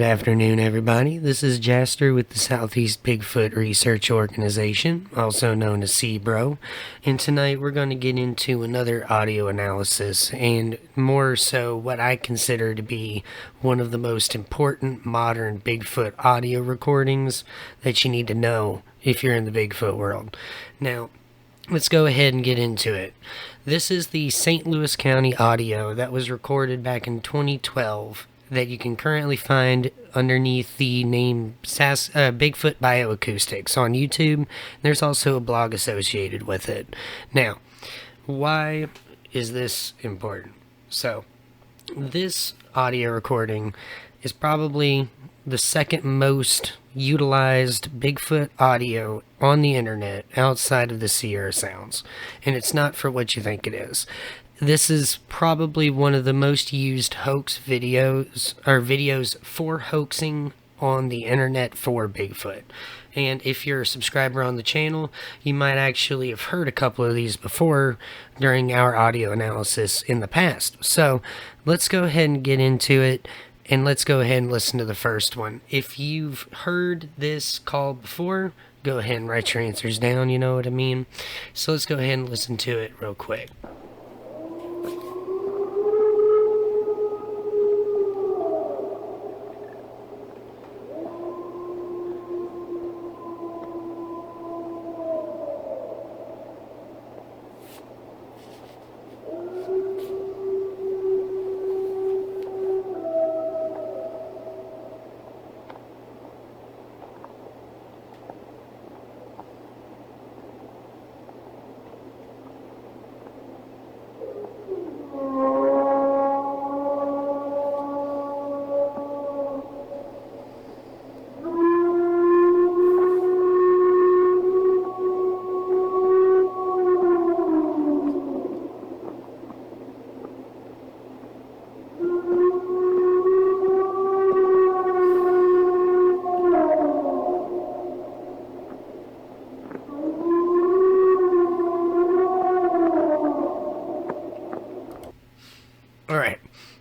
afternoon, everybody. This is Jaster with the Southeast Bigfoot Research Organization, also known as CBRO. And tonight we're going to get into another audio analysis, and more so what I consider to be one of the most important modern Bigfoot audio recordings that you need to know if you're in the Bigfoot world. Now, let's go ahead and get into it. This is the St. Louis County audio that was recorded back in 2012 that you can currently find underneath the name Bigfoot Bioacoustics on YouTube. There's also a blog associated with it. Now, why is this important? So, this audio recording is probably the second most utilized Bigfoot audio on the internet outside of the Sierra Sounds, and it's not for what you think it is. This is probably one of the most used hoax videos, or videos for hoaxing on the internet for Bigfoot. And if you're a subscriber on the channel, you might actually have heard a couple of these before during our audio analysis in the past. So let's go ahead and get into it. And let's go ahead and listen to the first one. If you've heard this call before, go ahead and write your answers down, you know what I mean? So let's go ahead and listen to it real quick. Alright,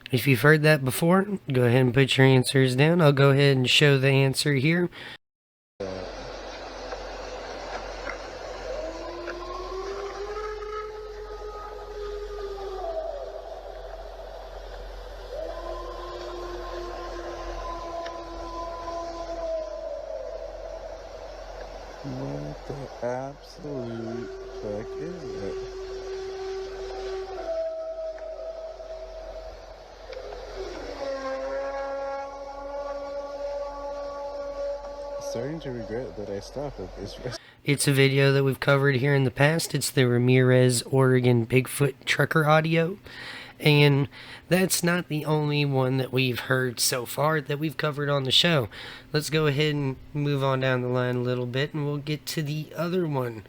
if you've heard that before, go ahead and put your answers down. I'll go ahead and show the answer here. What the absolute fuck is it? Starting to regret that I stopped at this restaurant. It's a video that we've covered here in the past. It's the Ramirez, Oregon Bigfoot trucker audio. And that's not the only one that we've heard so far that we've covered on the show. Let's go ahead and move on down the line a little bit, and we'll get to the other one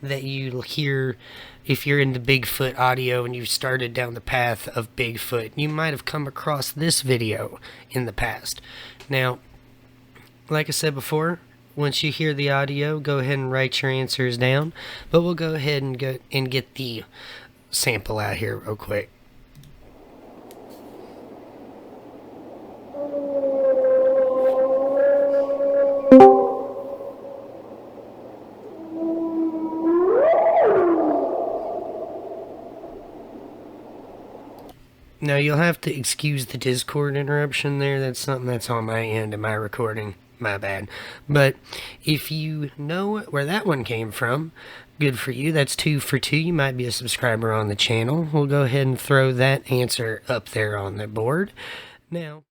that you'll hear if you're into Bigfoot audio and you've started down the path of Bigfoot. You might have come across this video in the past. Now, like I said before, once you hear the audio, go ahead and write your answers down. But we'll go ahead and get the sample out here real quick. Now, you'll have to excuse the Discord interruption there. That's something that's on my end of my recording. My bad. But if you know where that one came from, good for you. That's 2 for 2. You might be a subscriber on the channel. We'll go ahead and throw that answer up there on the board. Now,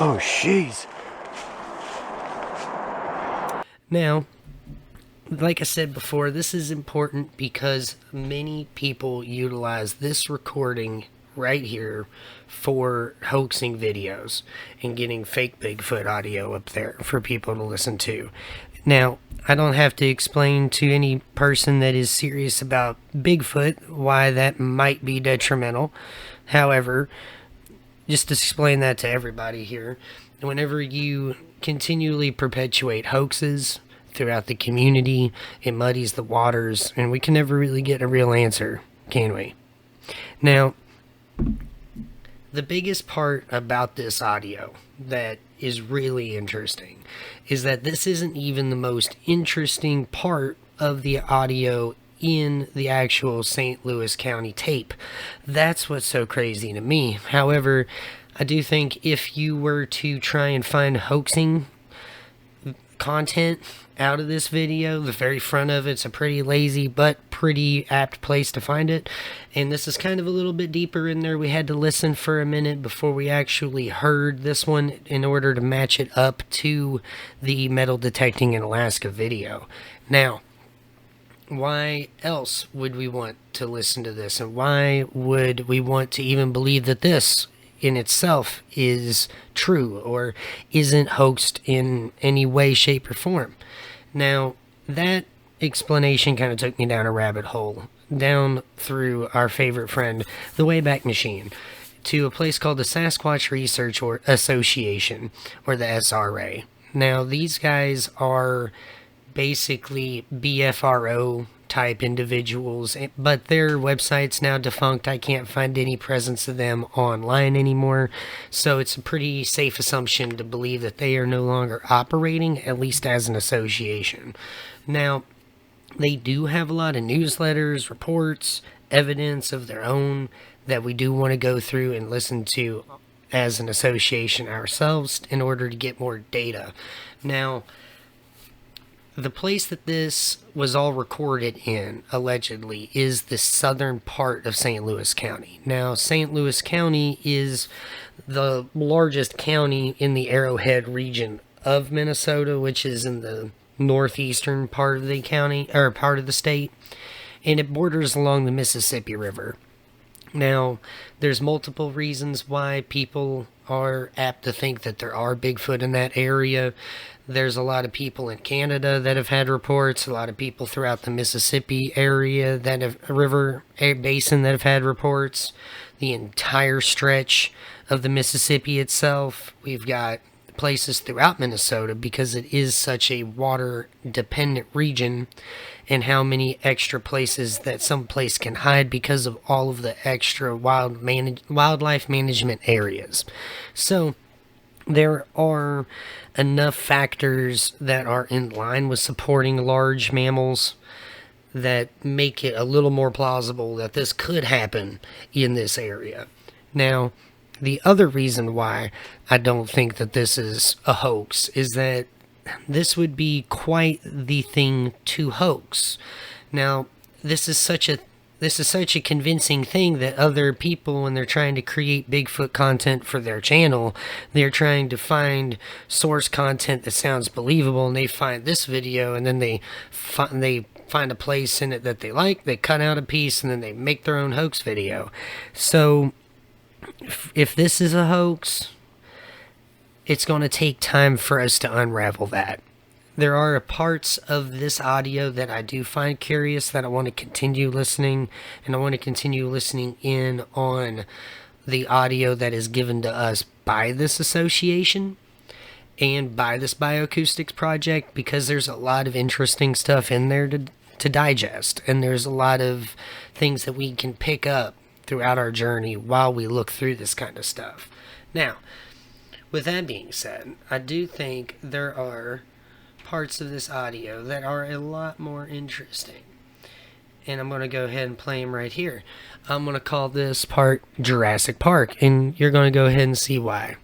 Oh, jeez. Now, like I said before, this is important because many people utilize this recording right here for hoaxing videos and getting fake Bigfoot audio up there for people to listen to. Now, I don't have to explain to any person that is serious about Bigfoot why that might be detrimental. However, just to explain that to everybody here, whenever you continually perpetuate hoaxes throughout the community. It muddies the waters, and we can never really get a real answer, can we? Now, the biggest part about this audio that is really interesting is that this isn't even the most interesting part of the audio in the actual St. Louis County tape. That's what's so crazy to me. However, I do think if you were to try and find hoaxing content out of this video, the very front of it's a pretty lazy but pretty apt place to find it. And this is kind of a little bit deeper in there. We had to listen for a minute before we actually heard this one in order to match it up to the metal detecting in Alaska video. Now, why else would we want to listen to this, and why would we want to even believe that this in itself is true or isn't hoaxed in any way, shape, or form? Now, that explanation kind of took me down a rabbit hole, down through our favorite friend, the Wayback Machine, to a place called the Sasquatch Research Association, or the SRA. Now, these guys are basically BFRO type individuals, but their website's now defunct. I can't find any presence of them online anymore, so it's a pretty safe assumption to believe that they are no longer operating, at least as an association. Now, they do have a lot of newsletters, reports, evidence of their own that we do want to go through and listen to as an association ourselves in order to get more data. Now, the place that this was all recorded in, allegedly, is the southern part of St. Louis County. Now, St. Louis County is the largest county in the Arrowhead region of Minnesota, which is in the northeastern part of the county, or part of the state, and it borders along the Mississippi River. Now, there's multiple reasons why people are apt to think that there are Bigfoot in that area. There's a lot of people in Canada that have had reports, a lot of people throughout the Mississippi area that have river basin that have had reports, the entire stretch of the Mississippi itself. We've got places throughout Minnesota because it is such a water dependent region, and how many extra places that some place can hide because of all of the extra wildlife management areas. So there are enough factors that are in line with supporting large mammals that make it a little more plausible that this could happen in this area. Now, the other reason why I don't think that this is a hoax is that this would be quite the thing to hoax. Now, this is such a convincing thing that other people, when they're trying to create Bigfoot content for their channel, they're trying to find source content that sounds believable, and they find this video, and then they find a place in it that they like, they cut out a piece, and then they make their own hoax video. So if this is a hoax, it's going to take time for us to unravel that. There are parts of this audio that I do find curious that I want to continue listening, and I want to continue listening in on the audio that is given to us by this association and by this bioacoustics project, because there's a lot of interesting stuff in there to digest, and there's a lot of things that we can pick up throughout our journey while we look through this kind of stuff. Now, with that being said, I do think there are parts of this audio that are a lot more interesting, and I'm going to go ahead and play them right here. I'm going to call this part Jurassic Park, and you're going to go ahead and see why.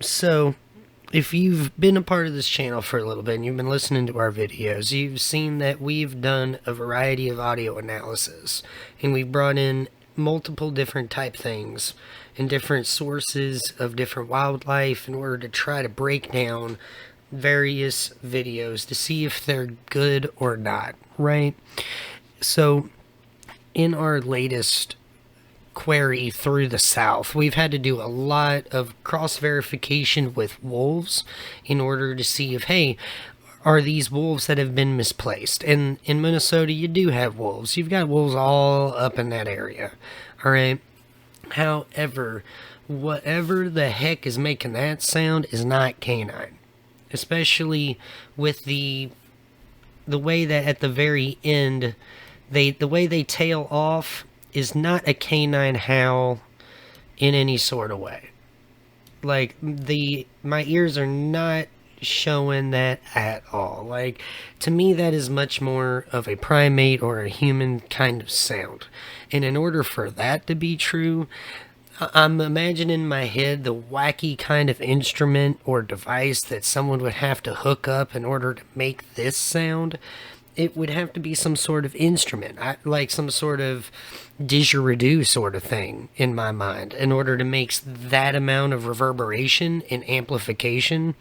So, if you've been a part of this channel for a little bit and you've been listening to our videos, you've seen that we've done a variety of audio analysis, and we've brought in multiple different type things and different sources of different wildlife in order to try to break down various videos to see if they're good or not, right? So, in our latest query through the South, we've had to do a lot of cross verification with wolves in order to see if, hey, are these wolves that have been misplaced? And in Minnesota, you do have wolves. You've got wolves all up in that area, all right? However, whatever the heck is making that sound is not canine, especially with the way that at the very end, the way they tail off is not a canine howl in any sort of way. Like, my ears are not showing that at all. Like, to me, that is much more of a primate or a human kind of sound. And in order for that to be true, I'm imagining in my head the wacky kind of instrument or device that someone would have to hook up in order to make this sound. It would have to be some sort of instrument, like some sort of didgeridoo sort of thing in my mind, in order to make that amount of reverberation and amplification.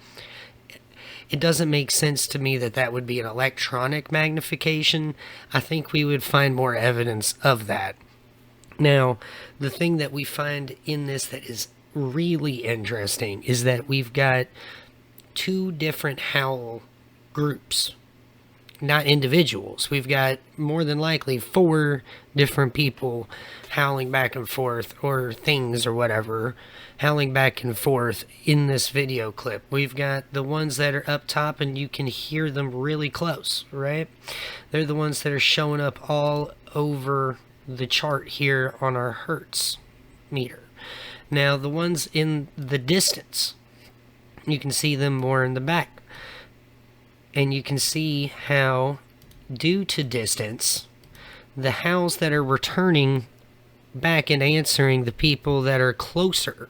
It doesn't make sense to me that that would be an electronic magnification. I think we would find more evidence of that. Now, the thing that we find in this that is really interesting is that we've got two different howl groups. Not individuals. We've got more than likely 4 different people howling back and forth, or things or whatever, howling back and forth in this video clip. We've got the ones that are up top and you can hear them really close, right? They're the ones that are showing up all over the chart here on our Hertz meter. Now, the ones in the distance, you can see them more in the back. And you can see how, due to distance, the howls that are returning back and answering the people that are closer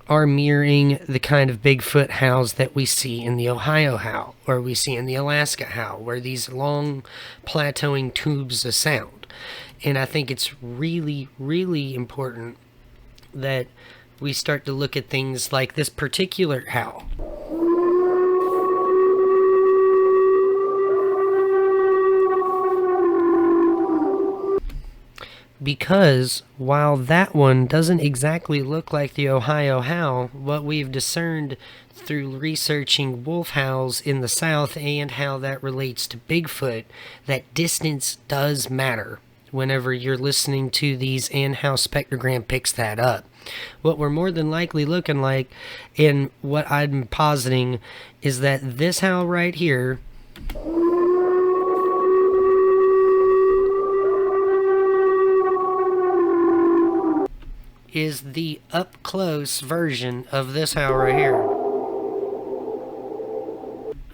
are mirroring the kind of Bigfoot howls that we see in the Ohio howl, or we see in the Alaska howl, where these long plateauing tubes of sound. And I think it's really, really important that we start to look at things like this particular howl. Because while that one doesn't exactly look like the Ohio howl, what we've discerned through researching wolf howls in the South and how that relates to Bigfoot, that distance does matter whenever you're listening to these and how spectrogram picks that up. What we're more than likely looking like, and what I'm positing, is that this howl right here is the up-close version of this howl right here.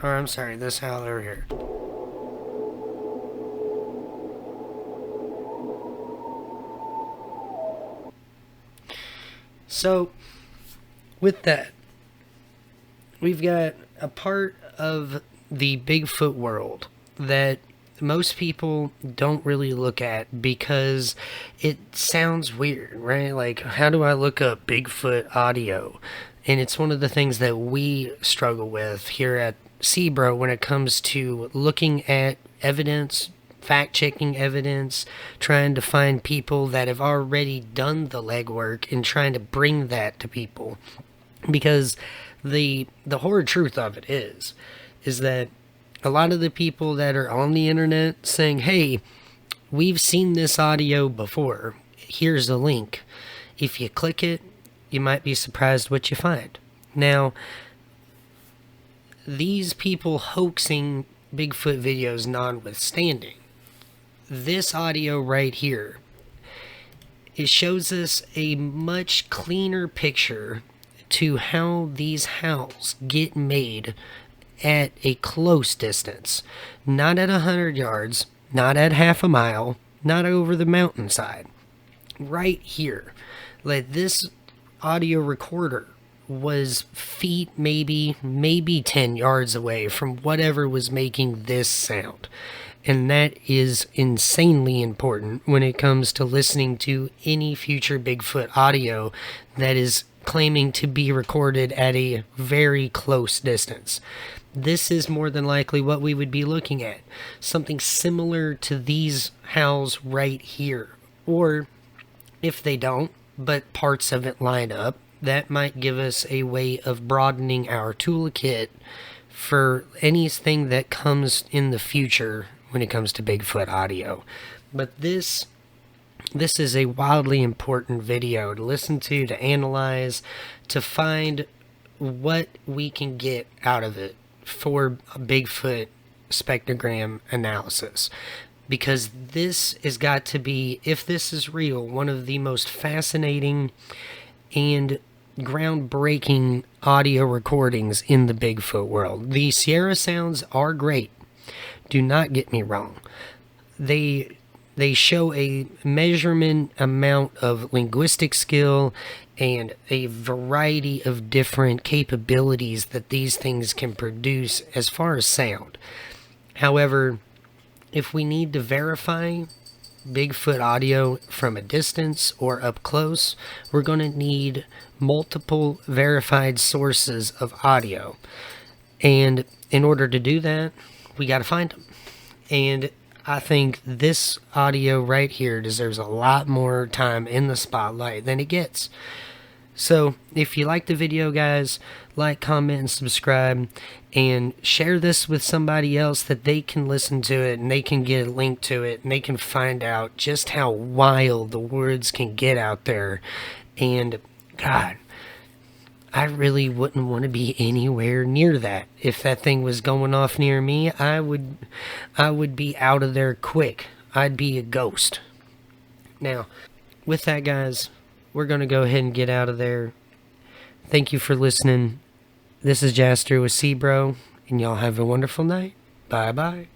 Or, I'm sorry, this howl over here. So, with that, we've got a part of the Bigfoot world that most people don't really look at because it sounds weird, right? Like, how do I look up Bigfoot audio? And it's one of the things that we struggle with here at Sebro when it comes to looking at evidence, fact-checking evidence, trying to find people that have already done the legwork and trying to bring that to people. Because the horrid truth of it is that a lot of the people that are on the internet saying, hey, we've seen this audio before, here's a link. If you click it, you might be surprised what you find. Now, these people hoaxing Bigfoot videos notwithstanding, this audio right here, it shows us a much cleaner picture to how these howls get made at a close distance, not at 100 yards, not at half a mile, not over the mountainside, right here. Like, this audio recorder was feet, maybe 10 yards away from whatever was making this sound. And that is insanely important when it comes to listening to any future Bigfoot audio that is claiming to be recorded at a very close distance. This is more than likely what we would be looking at. Something similar to these howls right here. Or if they don't, but parts of it line up, that might give us a way of broadening our toolkit for anything that comes in the future when it comes to Bigfoot audio. But this is a wildly important video to listen to analyze, to find what we can get out of it for a Bigfoot spectrogram analysis. Because this has got to be, if this is real, one of the most fascinating and groundbreaking audio recordings in the Bigfoot world. The Sierra sounds are great. Do not get me wrong. They show a measurement amount of linguistic skill and a variety of different capabilities that these things can produce as far as sound. However, if we need to verify Bigfoot audio from a distance or up close, we're going to need multiple verified sources of audio. And in order to do that, we got to find them. And I think this audio right here deserves a lot more time in the spotlight than it gets. So, if you like the video, guys, like, comment, and subscribe, and share this with somebody else that they can listen to it, and they can get a link to it, and they can find out just how wild the words can get out there. And, God, I really wouldn't want to be anywhere near that. If that thing was going off near me, I would be out of there quick. I'd be a ghost. Now, with that, guys, we're going to go ahead and get out of there. Thank you for listening. This is Jaster with Bro, and y'all have a wonderful night. Bye-bye.